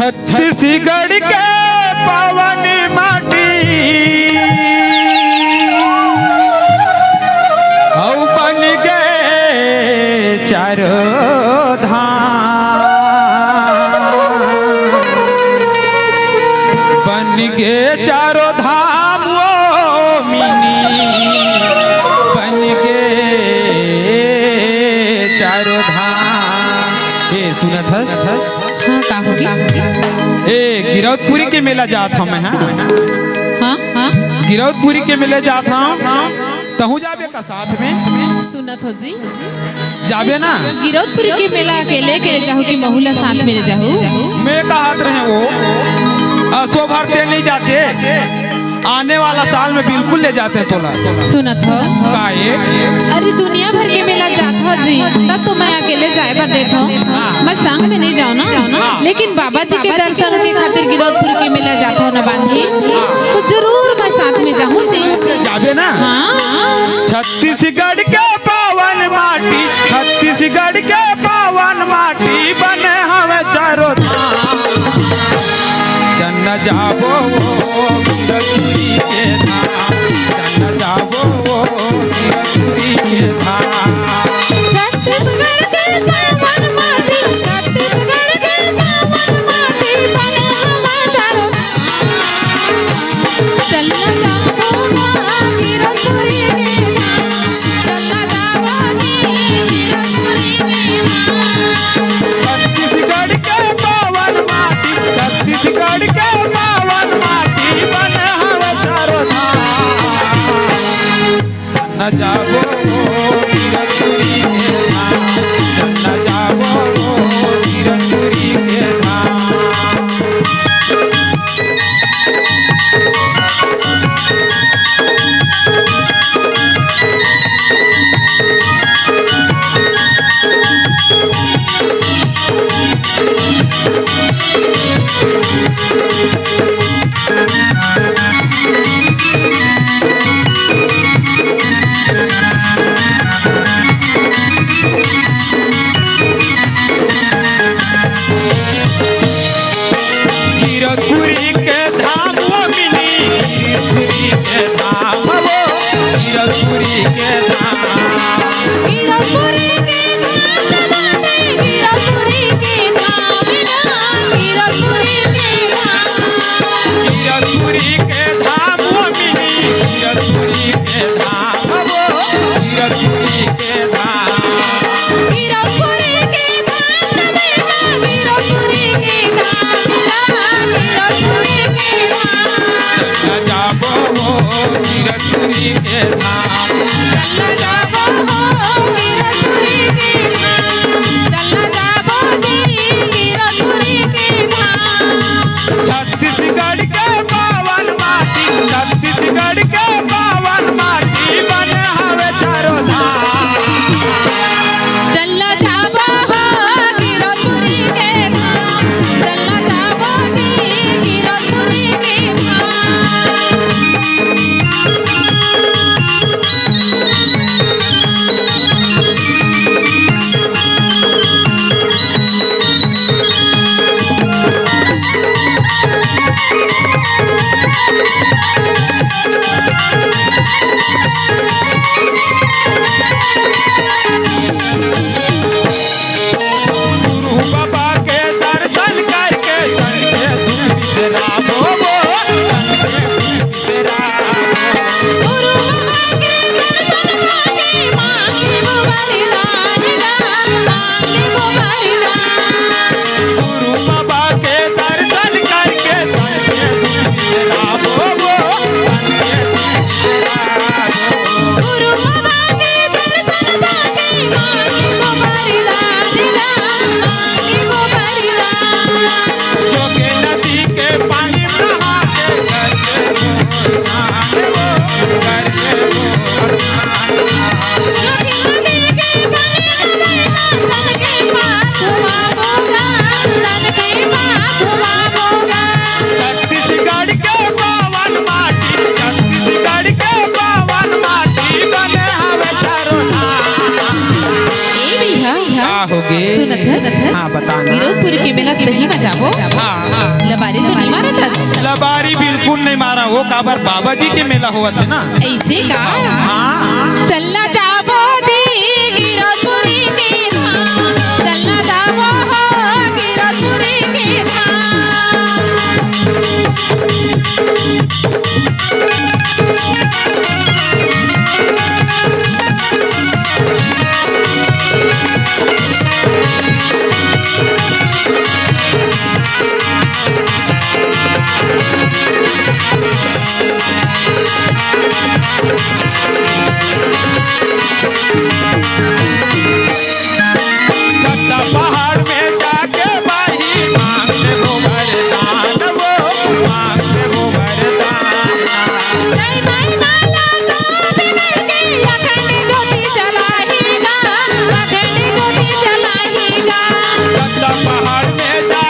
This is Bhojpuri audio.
छत्तीसगढ़ के पावन माटी औ बन गए चारों धाम, बन गए चारों धाम वो मिनी, बन गए चारों धाम। ये सुना था? हाँ का होगी? ए गिरौदपुरी के मेला जात हम हैं। हाँ हाँ गिरौदपुरी के मेले जात हम, तहु जाबे का साथ में? सुनत हो जी, जाबे ना? गिरौदपुरी के मेला अकेले के जाहू कि महुला साथ में जाहू? मैं कहा रहे वो सो भरते नहीं जाते, आने वाला साल में बिल्कुल ले जाते तोला। सुनत हो काहे? अरे दुनिया भर के मेला जात हो जी, तब तो मैं अकेले जाए पर देता हूँ, मैं संग में नहीं जाऊँ ना। लेकिन बाबा जी के दर्शन के खातिर गिरौदपुरी के मेला जाता हूँ ना बांधी, तो जरूर मैं साथ में जाऊँ जी। जाबे ना? हाँ। छत्तीसगढ़ के पावन माटी, छत्तीसगढ़ के पावन माटी बने हवे चारों धाम, चन्ना जाबो गिरौदपुरी के धाम, चन्ना जाबो गिरौदपुरी के धाम। छत्तीसगढ़ के पावन माटी, छत्तीसगढ़ के पावन माटी बने हवे चारों धाम, चलना जाबो गिरौदपुरी के धाम, चलना जाबो गिरौदपुरी के धाम। छत्तीसगढ़ के पावन माटी, छत्तीसगढ़ के पावन माटी बने हवे चारों धाम, चन्ना जाबो गिरौदपुरी के धाम, चन्ना जाबो गिरौदपुरी के धाम। गिरौदपुरी के धाम वो मिनी, गिरौदपुरी के धाम वो, गिरौदपुरी के धाम, गिरौदपुरी के धाम बाटे, गिरौदपुरी के धाम ना, गिरौदपुरी के धाम, गिरौदपुरी के धाम वो मिनी, गिरौदपुरी के धाम वो, गिरौदपुरी के धाम, गिरौदपुरी के धाम बेटा, गिरौदपुरी के धाम ना, गिरौदपुरी के धाम। चन्ना जाबो गिरौदपुरी के धाम, चलना जाबो गिरौदपुरी के धाम, चलना जाबो बताना। गिरौदपुरी के मेला सही में जाबो? हाँ लबारी तो नहीं मारा था? लबारी बिल्कुल नहीं मारा हो, काबर बाबा जी के मेला हुआ थे ना। ऐसे का? हाँ चलना जाबो जी गिरौदपुरी के धाम, चलना जाबो हो गिरौदपुरी के धाम। छत्ता पहाड़ में जाके भाई मांगते वो वरदान, वो मांगते वो वरदान। नहीं नहीं माला तो बिगड़ के अखंड ज्योति जलाएगा, अखंड ज्योति जलाएगा। छत्ता पहाड़ में जा